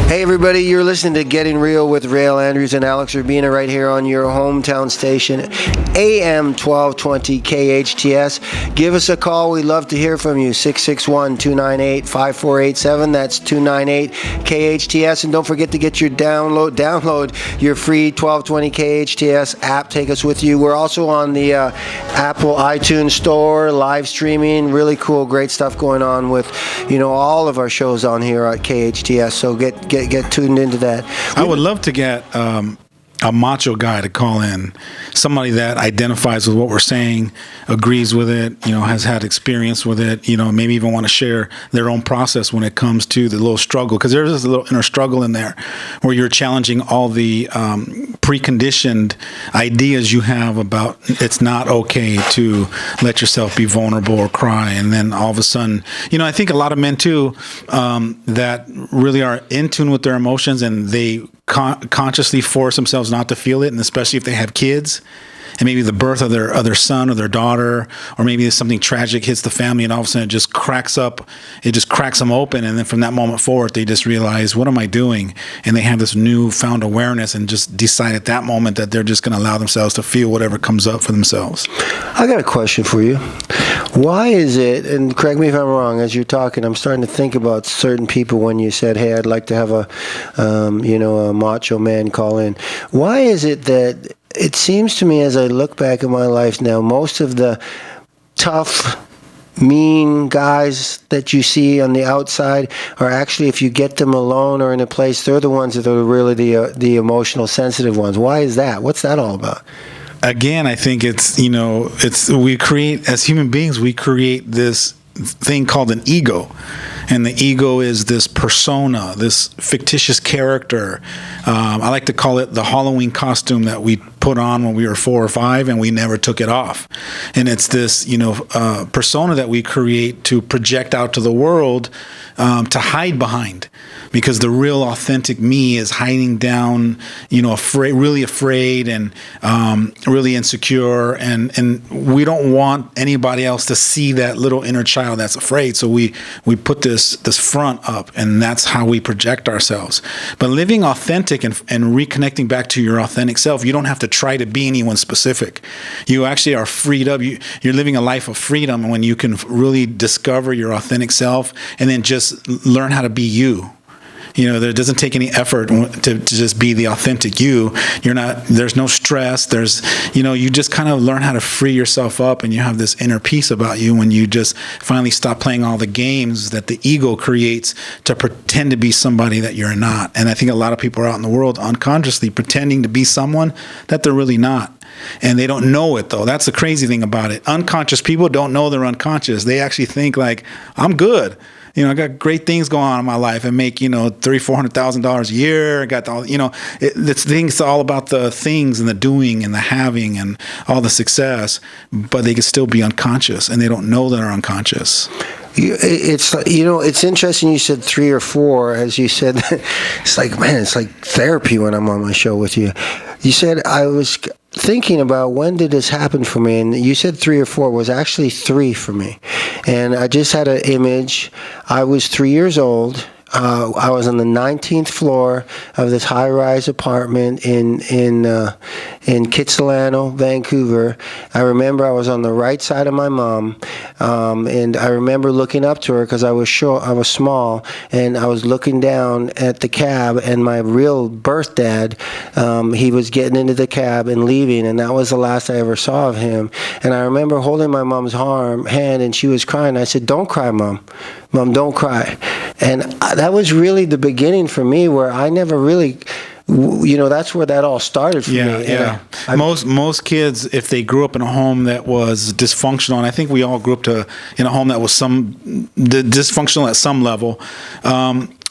Hey everybody, you're listening to Getting Real with Réal Andrews and Alex Urbina right here on your hometown station, AM 1220 KHTS. Give us a call. We'd love to hear from you. 661-298-5487. That's 298-KHTS. And don't forget to get your download your free 1220 KHTS app. Take us with you. We're also on the Apple iTunes store, live streaming. Really cool, great stuff going on with, all of our shows on here at KHTS. So get tuned into that. I would love to get a macho guy to call in, somebody that identifies with what we're saying, agrees with it, has had experience with it, maybe even want to share their own process when it comes to the little struggle, because there's this little inner struggle in there where you're challenging all the preconditioned ideas you have about it's not okay to let yourself be vulnerable or cry. And then all of a sudden, I think a lot of men too that really are in tune with their emotions, and they consciously force themselves not to feel it, and especially if they have kids, and maybe the birth of their son or their daughter, or maybe something tragic hits the family, and all of a sudden it just cracks them open, and then from that moment forward they just realize, what am I doing? And they have this newfound awareness and just decide at that moment that they're just going to allow themselves to feel whatever comes up for themselves. I got a question for you. Why is it, and correct me if I'm wrong, as you're talking, I'm starting to think about certain people when you said, hey, I'd like to have a macho man call in. Why is it that it seems to me, as I look back at my life now, most of the tough, mean guys that you see on the outside are actually, if you get them alone or in a place, they're the ones that are really the emotional, sensitive ones. Why is that? What's that all about? Again, I think we create, as human beings, we create this thing called an ego. And the ego is this persona, this fictitious character. I like to call it the Halloween costume that we put on when we were 4 or 5 and we never took it off. And it's this, persona that we create to project out to the world, to hide behind. Because the real authentic me is hiding down, really afraid and really insecure. And we don't want anybody else to see that little inner child that's afraid. So we put this front up, and that's how we project ourselves. But living authentic and reconnecting back to your authentic self, you don't have to try to be anyone specific. You actually are freed up. You're living a life of freedom when you can really discover your authentic self and then just learn how to be you. There doesn't take any effort to just be the authentic you. There's no stress. You just kind of learn how to free yourself up, and you have this inner peace about you when you just finally stop playing all the games that the ego creates to pretend to be somebody that you're not. And I think a lot of people are out in the world unconsciously pretending to be someone that they're really not. And they don't know it, though. That's the crazy thing about it. Unconscious people don't know they're unconscious. They actually think like, I'm good. I got great things going on in my life. I make, $300,000-$400,000 a year. I got all, it's all about the things and the doing and the having and all the success, but they can still be unconscious, and they don't know they're unconscious. It's interesting you said 3 or 4, as you said. It's like, man, it's like therapy when I'm on my show with you. You said, I was thinking about when did this happen for me, and you said 3 or 4. It was actually 3 for me. And I just had an image. I was 3 years old. I was on the 19th floor of this high-rise apartment in Kitsilano, Vancouver. I remember I was on the right side of my mom, and I remember looking up to her because I was small, and I was looking down at the cab, and my real birth dad, he was getting into the cab and leaving, and that was the last I ever saw of him. And I remember holding my mom's hand, and she was crying. I said, "Don't cry, Mom. Mom, don't cry." And that was really the beginning for me, where I never really, that's where that all started for me. Yeah. Most kids, if they grew up in a home that was dysfunctional, and I think we all grew up in a home that was dysfunctional at some level,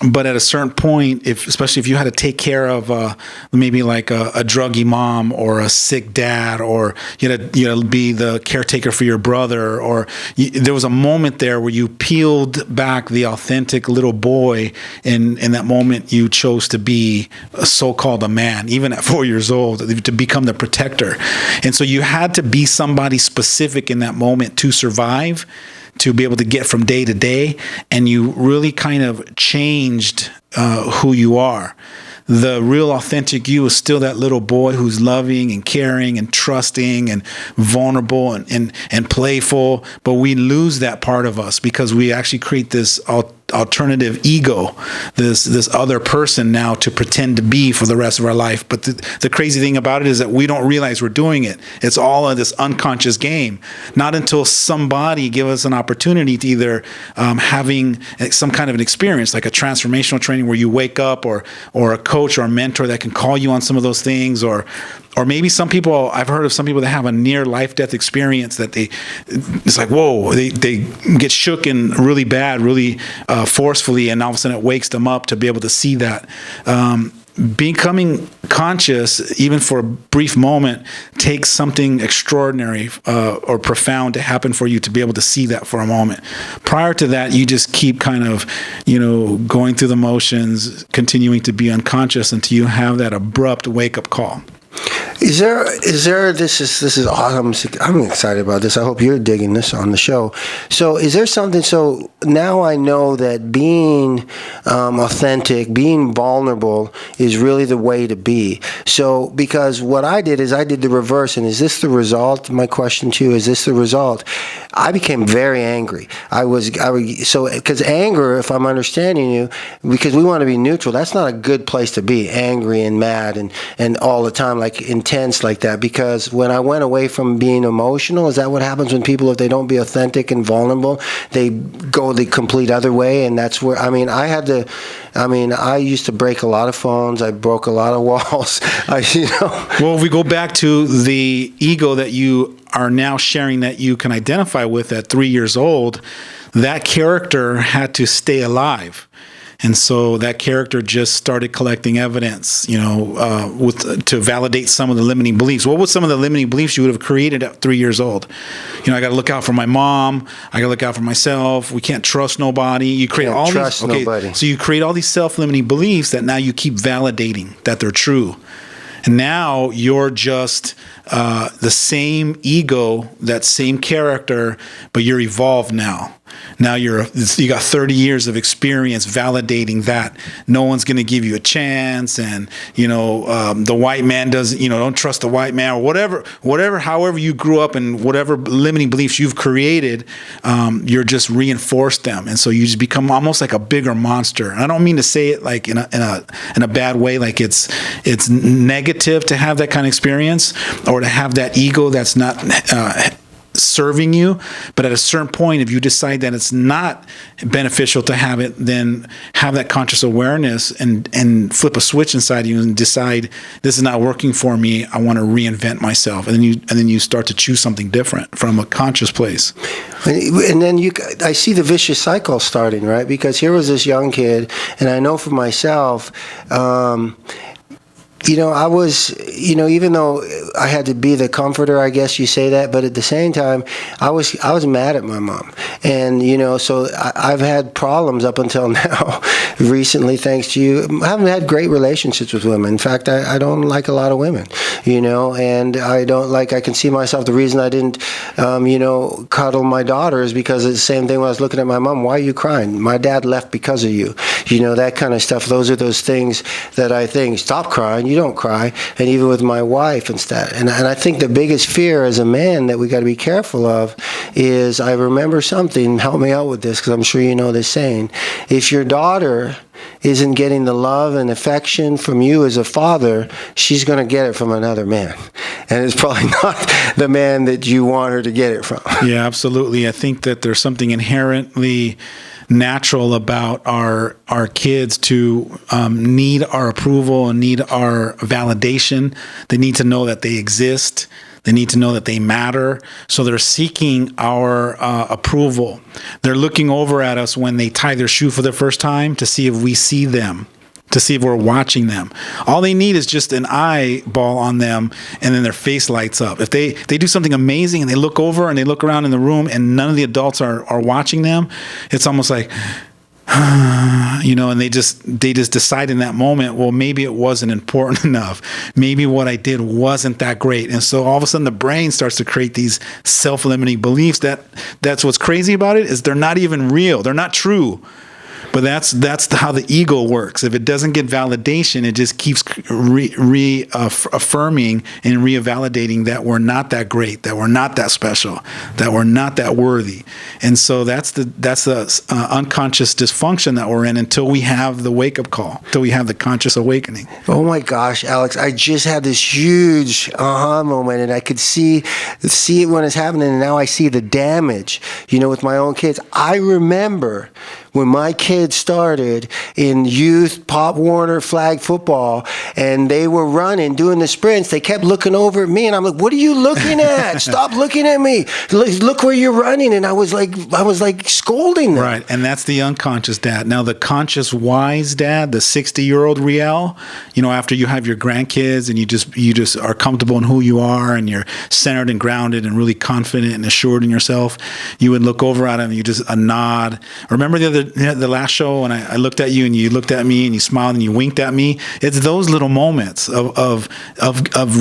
but at a certain point, especially if you had to take care of maybe like a druggy mom or a sick dad, or you had to be the caretaker for your brother, or there was a moment there where you peeled back the authentic little boy, and in that moment you chose to be a so-called a man, even at 4 years old, to become the protector. And so you had to be somebody specific in that moment to survive, to be able to get from day to day, and you really kind of changed who you are. The real authentic you is still that little boy who's loving and caring and trusting and vulnerable and playful, but we lose that part of us because we actually create this alternative ego, this other person now to pretend to be for the rest of our life. But the crazy thing about it is that we don't realize we're doing it. It's all of this unconscious game. Not until somebody give us an opportunity to either having some kind of an experience, like a transformational training where you wake up, or a coach or a mentor that can call you on some of those things, or maybe some people, I've heard of some people that have a near life death experience that it's like, whoa, they get shook and really bad, really forcefully, and all of a sudden it wakes them up to be able to see that. Becoming conscious, even for a brief moment, takes something extraordinary or profound to happen for you to be able to see that for a moment. Prior to that, you just keep kind of, going through the motions, continuing to be unconscious until you have that abrupt wake-up call. Is there this is awesome. I'm excited about this. I hope you're digging this on the show. So is there something, so now I know that being authentic, being vulnerable is really the way to be. So because what I did is I did the reverse, and is this the result? My question to you, is this the result? I became very angry. Because anger, if I'm understanding you, because we want to be neutral, that's not a good place to be, angry and mad and all the time, like intense like that. Because when I went away from being emotional, is that what happens when people, if they don't be authentic and vulnerable, they go the complete other way? And that's where, I used to break a lot of phones. I broke a lot of walls. Well, if we go back to the ego that you are now sharing, that you can identify with at 3 years old, that character had to stay alive. And so that character just started collecting evidence, to validate some of the limiting beliefs. What was some of the limiting beliefs you would have created at 3 years old? I got to look out for my mom. I got to look out for myself. We can't trust nobody. You create all these. Okay, nobody. So you create all these self-limiting beliefs that now you keep validating that they're true. And now you're just the same ego, that same character, but you're evolved now. Now you got 30 years of experience validating that no one's going to give you a chance, and the white man doesn't, don't trust the white man, or whatever, however you grew up and whatever limiting beliefs you've created, you're just reinforced them, and so you just become almost like a bigger monster. And I don't mean to say it like in a bad way, like it's negative to have that kind of experience or to have that ego that's not serving you. But at a certain point, if you decide that it's not beneficial to have it, then have that conscious awareness and flip a switch inside you and decide, this is not working for me. I want to reinvent myself. And then you start to choose something different from a conscious place. And then I see the vicious cycle starting, right? Because here was this young kid, and I know for myself, I was, even though I had to be the comforter, I guess you say that, but at the same time, I was mad at my mom. And, so I've had problems up until now, recently, thanks to you. I haven't had great relationships with women. In fact, I don't like a lot of women, and I can see myself, the reason I didn't, cuddle my daughter is because it's the same thing when I was looking at my mom. Why are you crying? My dad left because of you. That kind of stuff. Those are those things that I think, stop crying. You don't cry. And even with my wife instead. And I think the biggest fear as a man that we got to be careful of is, I remember something, help me out with this, because I'm sure you know this saying, if your daughter isn't getting the love and affection from you as a father, she's going to get it from another man. And it's probably not the man that you want her to get it from. Yeah, absolutely. I think that there's something inherently natural about our kids to need our approval and need our validation. They need to know that they exist. They need to know that they matter. So they're seeking our approval. They're looking over at us when they tie their shoe for the first time to see if we see them, to see if we're watching them. All they need is just an eyeball on them, and then their face lights up. If they do something amazing and they look over and they look around in the room and none of the adults are watching them, it's almost like, And they just decide in that moment, well, maybe it wasn't important enough. Maybe what I did wasn't that great. And so all of a sudden the brain starts to create these self-limiting beliefs that's what's crazy about it, is they're not even real. They're not true. But that's how the ego works. If it doesn't get validation, it just keeps affirming and revalidating that we're not that great, that we're not that special, that we're not that worthy. And so that's the unconscious dysfunction that we're in until we have the wake-up call, until we have the conscious awakening. Oh my gosh, Alex, I just had this huge aha moment, and I could see it when it's happening, and now I see the damage, with my own kids. I remember when my kids started in youth Pop Warner flag football, and they were running, doing the sprints, they kept looking over at me, and I'm like, what are you looking at? Stop looking at me. Look where you're running. And I was like scolding them. Right. And that's the unconscious dad. Now, the conscious wise dad, the 60-year-old Réal, after you have your grandkids and you just are comfortable in who you are, and you're centered and grounded and really confident and assured in yourself, you would look over at him and you just a nod. Remember the last show when I looked at you and you looked at me and you smiled and you winked at me? It's those little moments of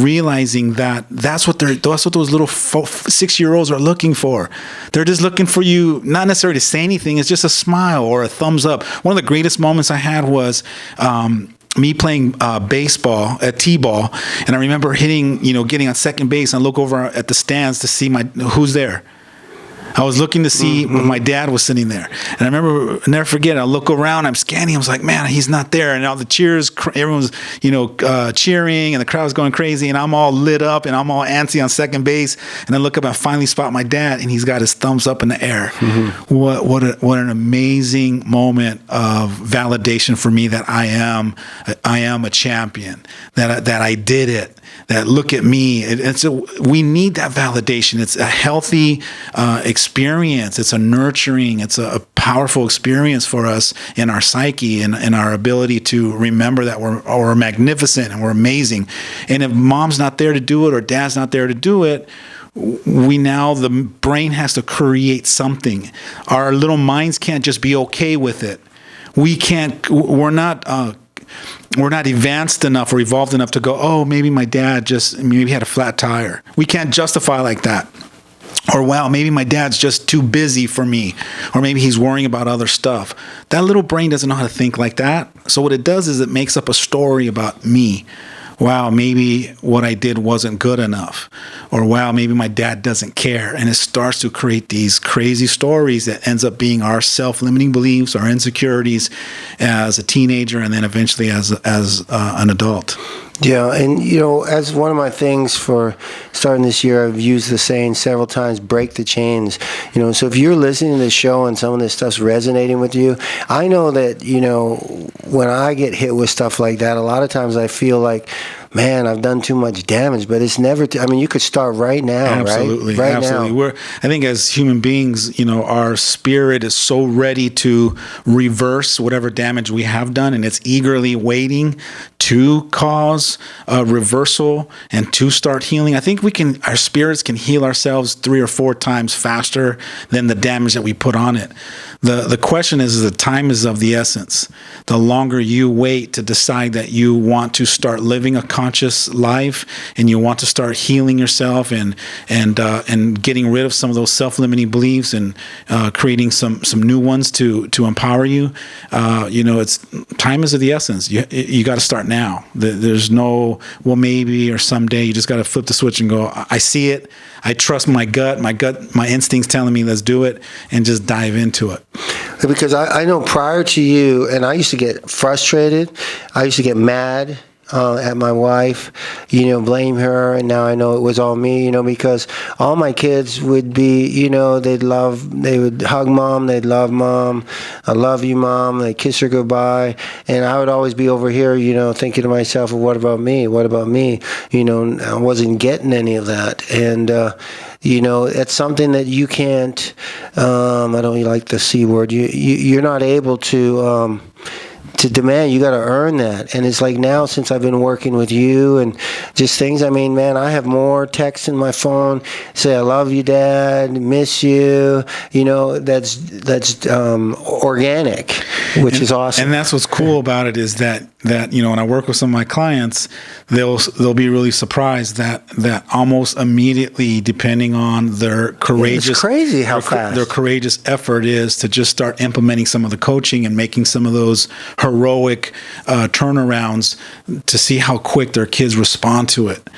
realizing that's what those little 6-year-olds are looking for. They're just looking for you, not necessarily to say anything. It's just a smile or a thumbs up. One of the greatest moments I had was me playing baseball at T-ball, and I remember getting on second base, and I look over at the stands to see who's there. I was looking to see if my dad was sitting there. And I remember, I'll never forget, I look around, I'm scanning, I was like, man, he's not there. And all the cheers, everyone's, cheering, and the crowd's going crazy, and I'm all lit up, and I'm all antsy on second base. And I look up and I finally spot my dad, and he's got his thumbs up in the air. Mm-hmm. What an amazing moment of validation for me that I am a champion, that I did it. That look at me. We need that validation. It's a healthy experience. It's a nurturing. It's a powerful experience for us in our psyche and our ability to remember that we're magnificent and we're amazing. And if mom's not there to do it or dad's not there to do it, the brain has to create something. Our little minds can't just be okay with it. We're not advanced enough or evolved enough to go, oh, maybe my dad maybe had a flat tire. We can't justify like that. Or, wow, maybe my dad's just too busy for me. Or maybe he's worrying about other stuff. That little brain doesn't know how to think like that. So what it does is it makes up a story about me. Wow, maybe what I did wasn't good enough. Or, wow, maybe my dad doesn't care. And it starts to create these crazy stories that ends up being our self-limiting beliefs, our insecurities as a teenager, and then eventually as an adult. Yeah, and as one of my things for starting this year, I've used the saying several times, break the chains. So if you're listening to this show and some of this stuff's resonating with you, I know that, when I get hit with stuff like that, a lot of times I feel like, man, I've done too much damage, but it's never, you could start right now, absolutely, right? Absolutely. Now. I think as human beings, our spirit is so ready to reverse whatever damage we have done, and it's eagerly waiting to cause a reversal and to start healing. I think our spirits can heal ourselves 3 or 4 times faster than the damage that we put on it. The question is the time is of the essence. The longer you wait to decide that you want to start living a conscious life and you want to start healing yourself and getting rid of some of those self-limiting beliefs and creating some new ones to empower you, it's time is of the essence. You got to start now. There's no, well, maybe or someday. You just got to flip the switch and go, I see it. I trust my gut, my instincts telling me let's do it, and just dive into it. Because I know prior to you, and I used to get frustrated. I used to get mad at my wife, blame her, and now I know it was all me, because all my kids would be, they would hug mom, they'd love mom, I love you, mom, they'd kiss her goodbye, and I would always be over here, thinking to myself, well, what about me, I wasn't getting any of that, and it's something that you can't, I don't like the C word, you're not able to to demand. You got to earn that. And it's like now, since I've been working with you and just things, I mean, man, I have more texts in my phone say, I love you, Dad, miss you, you know, that's organic, which is awesome. And that's what's cool about it is that, you know, when I work with some of my clients, they'll be really surprised that almost immediately, depending on their courageous, it's crazy how fast their courageous effort is to just start implementing some of the coaching and making some of those heroic turnarounds, to see how quick their kids respond to it.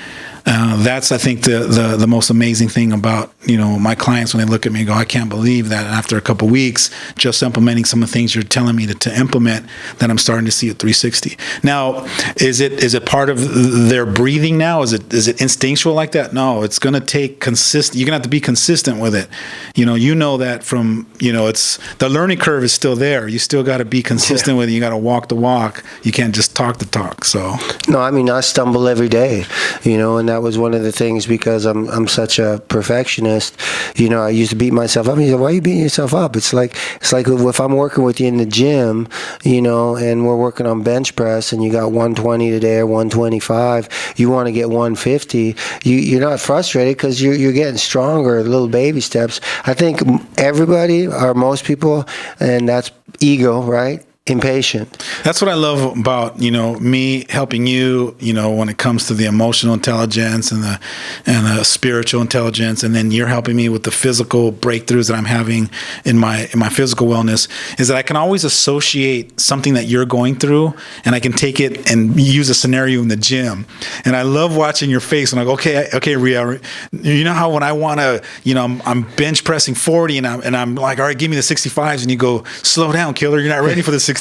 That's, I think, the most amazing thing about, you know, my clients when they look at me and go, I can't believe that after a couple of weeks, just implementing some of the things you're telling me to implement, that I'm starting to see a 360. Now, is it part of their breathing now? Is it instinctual like that? No, it's going to take consistent. You're going to have to be consistent with it. You know that from, you know, it's the learning curve is still there. You still got to be consistent with it. You got to walk the walk. You can't just talk the talk. So no, I mean, I stumble every day, you know, and that was one of the things, because I'm such a perfectionist. You know, I used to beat myself up. He said, why are you beating yourself up? It's like if I'm working with you in the gym, you know, and we're working on bench press, and you got 120 today or 125, you want to get 150. You're not frustrated because you're getting stronger, little baby steps. I think everybody, or most people, and that's ego, right? Impatient. That's what I love about, you know, me helping you, you know, when it comes to the emotional intelligence and the spiritual intelligence, and then you're helping me with the physical breakthroughs that I'm having in my physical wellness, is that I can always associate something that you're going through, and I can take it and use a scenario in the gym. And I love watching your face, and I go, okay, Réal, you know how when I want to, you know, I'm bench pressing 40 and I'm like, all right, give me the 65s, and you go, slow down, killer, you're not ready for the 65s.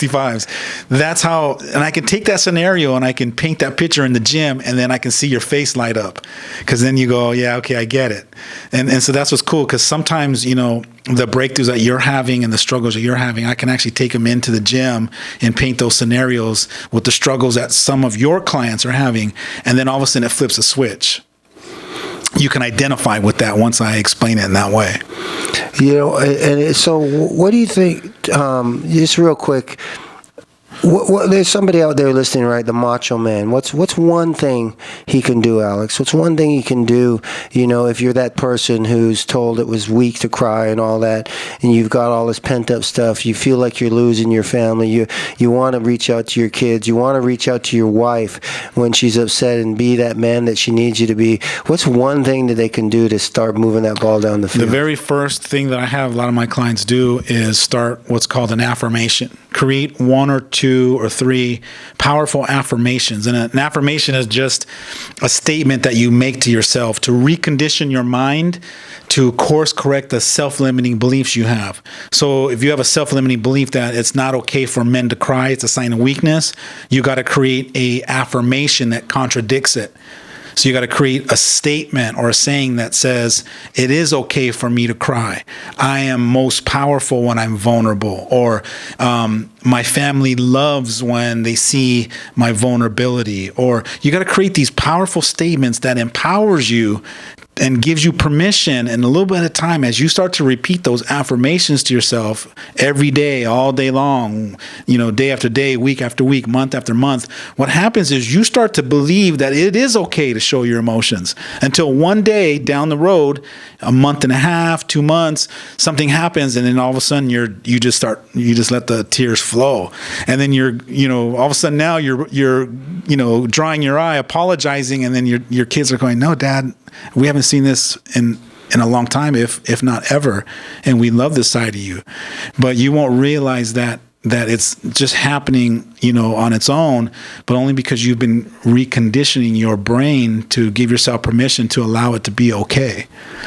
That's how, and I can take that scenario and I can paint that picture in the gym, and then I can see your face light up, because then you go, yeah, okay, I get it. And so that's what's cool, because sometimes, you know, the breakthroughs that you're having and the struggles that you're having, I can actually take them into the gym and paint those scenarios with the struggles that some of your clients are having, and then all of a sudden it flips a switch. You can identify with that once I explain it in that way. You know, and so what do you think, just real quick, there's somebody out there listening, right? The macho man. What's one thing he can do, Alex? What's one thing he can do, you know, if you're that person who's told it was weak to cry and all that, and you've got all this pent up stuff, you feel like you're losing your family, you want to reach out to your kids, you want to reach out to your wife when she's upset and be that man that she needs you to be. What's one thing that they can do to start moving that ball down the field? The very first thing that I have a lot of my clients do is start what's called an affirmation. Create 1 or 2 or 3 powerful affirmations. And an affirmation is just a statement that you make to yourself to recondition your mind to course correct the self-limiting beliefs you have. So if you have a self-limiting belief that it's not okay for men to cry, it's a sign of weakness, you got to create a affirmation that contradicts it. So you got to create a statement or a saying that says, it is okay for me to cry. I am most powerful when I'm vulnerable. Or my family loves when they see my vulnerability. Or you got to create these powerful statements that empowers you and gives you permission, and a little bit of time as you start to repeat those affirmations to yourself every day, all day long, you know, day after day, week after week, month after month. What happens is you start to believe that it is okay to show your emotions, until one day down the road, a month and a half, 2 months, something happens, and then all of a sudden you just let the tears flow, and then all of a sudden now you're drying your eye, apologizing, and then your kids are going, no, Dad, we haven't seen this in a long time, if not ever, and we love this side of you. But you won't realize that it's just happening, on its own, but only because you've been reconditioning your brain to give yourself permission to allow it to be okay.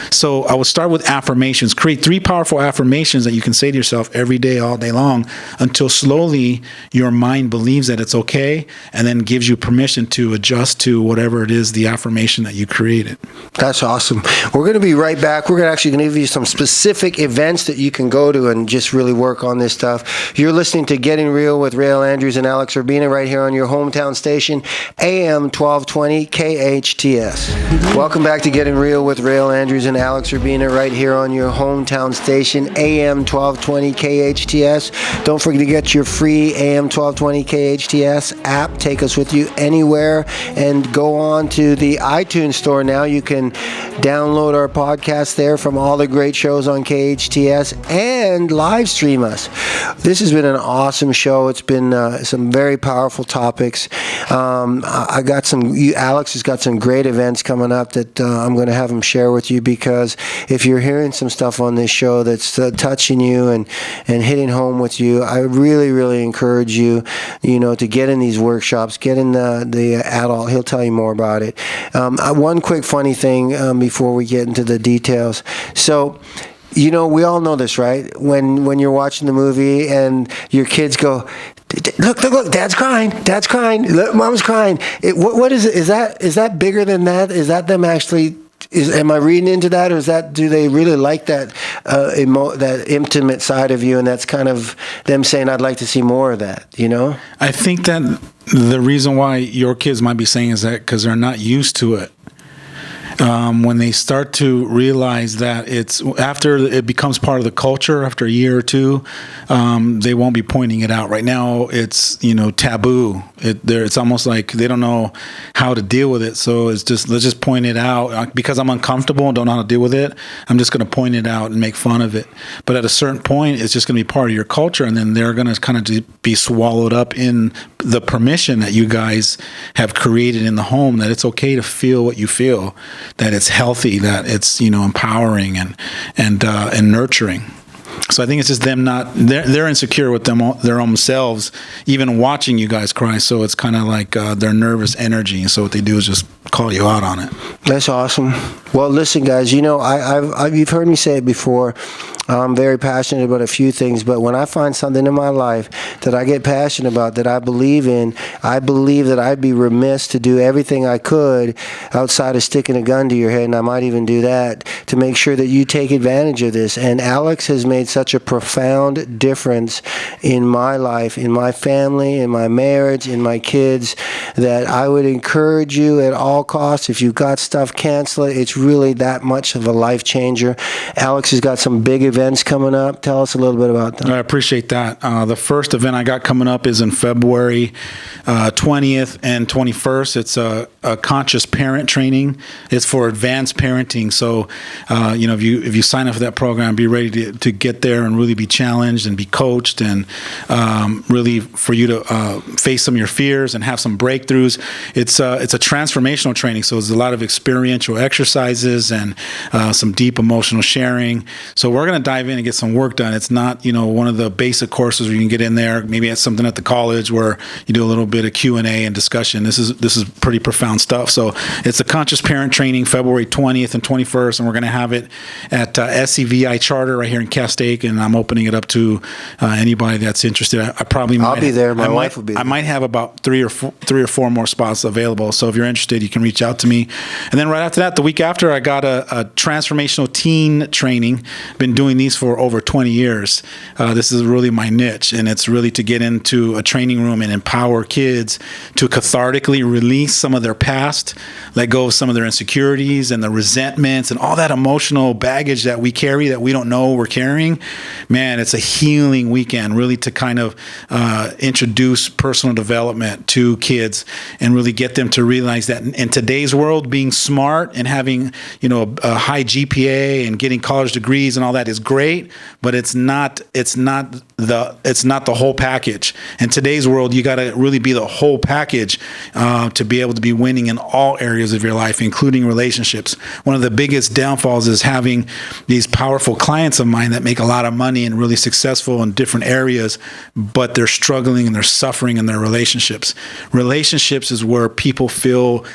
So I would start with affirmations. Create 3 powerful affirmations that you can say to yourself every day, all day long, until slowly your mind believes that it's okay, and then gives you permission to adjust to whatever it is, the affirmation that you created. That's awesome. We're going to be right back. We're actually going to give you some specific events that you can go to and just really work on this stuff. You're listening to Getting Real with Réal Andrews and Alex Urbina right here on your hometown station, AM 1220 KHTS. Welcome back to Getting Real with Réal Andrews and Alex Urbina right here on your hometown station, AM 1220 KHTS. Don't forget to get your free AM 1220 KHTS app. Take us with you anywhere, and go on to the iTunes store now. You can download our podcast there from all the great shows on KHTS and live stream us. This has been an awesome show. It's been some very powerful topics. I got Alex has got some great events coming up that I'm going to have him share with you, because if you're hearing some stuff on this show that's touching you and hitting home with you, I really, really encourage you, to get in these workshops, get in the adult. He'll tell you more about it. One quick funny thing before we get into the details. So, we all know this, right? When you're watching the movie and your kids go, look, Dad's crying, look, Mom's crying. What is it? Is that bigger than that? Is that them actually? Am I reading into that, or do they really like that that intimate side of you, and that's kind of them saying, I'd like to see more of that, I think that the reason why your kids might be saying is that because they're not used to it. When they start to realize that it's after it becomes part of the culture, after a year or two, they won't be pointing it out. Right now, it's taboo. It's almost like they don't know how to deal with it. So let's just point it out. Because I'm uncomfortable and don't know how to deal with it, I'm just going to point it out and make fun of it. But at a certain point, it's just going to be part of your culture, and then they're going to kind of be swallowed up in the permission that you guys have created in the home, that it's okay to feel what you feel, that it's healthy, that it's empowering and nurturing. So I think it's just them they're insecure with their own selves, even watching you guys cry. So it's kind of like their nervous energy. And so what they do is just call you out on it. That's awesome. Well, listen, guys, you've heard me say it before. I'm very passionate about a few things, but when I find something in my life that I get passionate about, that I believe in, I believe that I'd be remiss to do everything I could outside of sticking a gun to your head, and I might even do that, to make sure that you take advantage of this. And Alex has made such a profound difference in my life, in my family, in my marriage, in my kids, that I would encourage you at all costs, if you've got stuff, cancel it. It's really that much of a life changer. Alex has got some big events coming up. Tell us a little bit about that. I appreciate that. The first event I got coming up is in February 20th and 21st. It's a conscious parent training. It's for advanced parenting. So, if you sign up for that program, be ready to get there and really be challenged and be coached, and really for you to face some of your fears and have some breakthroughs. It's a transformational training. So there's a lot of experiential exercises and some deep emotional sharing. So we're going to dive in and get some work done. It's not, one of the basic courses where you can get in there. Maybe it's something at the college where you do a little bit of Q&A and discussion. This is pretty profound stuff. So it's a conscious parent training, February 20th and 21st, and we're going to have it at SCVI Charter right here in Castaic, and I'm opening it up to anybody that's interested. I'll be there. My wife will be there. I might have about three or four more spots available. So if you're interested, you can reach out to me. And then right after that, the week after, I got a transformational teen training. Been doing these for over 20 years. This is really my niche, and it's really to get into a training room and empower kids to cathartically release some of their past, let go of some of their insecurities and the resentments and all that emotional baggage that we carry that we don't know we're carrying. Man, it's a healing weekend, really, to kind of introduce personal development to kids and really get them to realize that in today's world, being smart and having a high GPA and getting college degrees and all that is great, but it's not the whole package. In today's world, you got to really be the whole package to be able to be winning in all areas of your life, including relationships. One of the biggest downfalls is having these powerful clients of mine that make a lot of money and really successful in different areas, but they're struggling and they're suffering in their relationships. Relationships is where people feel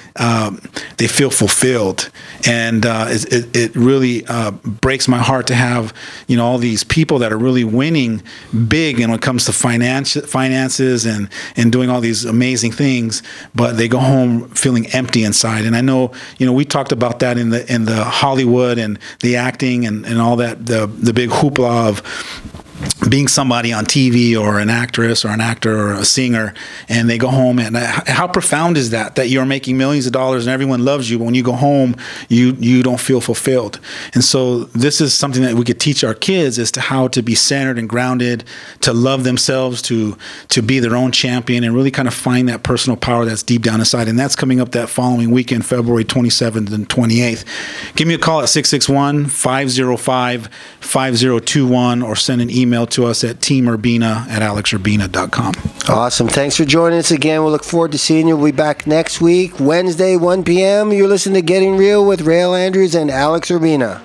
they feel fulfilled, and it really breaks my heart to have all these people that are really winning big when it comes to finances and doing all these amazing things, but they go home feeling empty inside. And I know we talked about that in the Hollywood and the acting and all that, the big hoopla of being somebody on TV or an actress or an actor or a singer, and they go home, and how profound is that you're making millions of dollars and everyone loves you, but when you go home, you don't feel fulfilled. And so this is something that we could teach our kids as to how to be centered and grounded, to love themselves, to be their own champion, and really kind of find that personal power that's deep down inside. And that's coming up that following weekend, February 27th and 28th. Give me a call at 661-505-5021 or send an email to us at teamurbina@alexurbina.com. Awesome. Thanks for joining us again. We'll look forward to seeing you. We'll be back next week, Wednesday, 1 p.m. You're listening to Getting Real with Réal Andrews and Alex Urbina.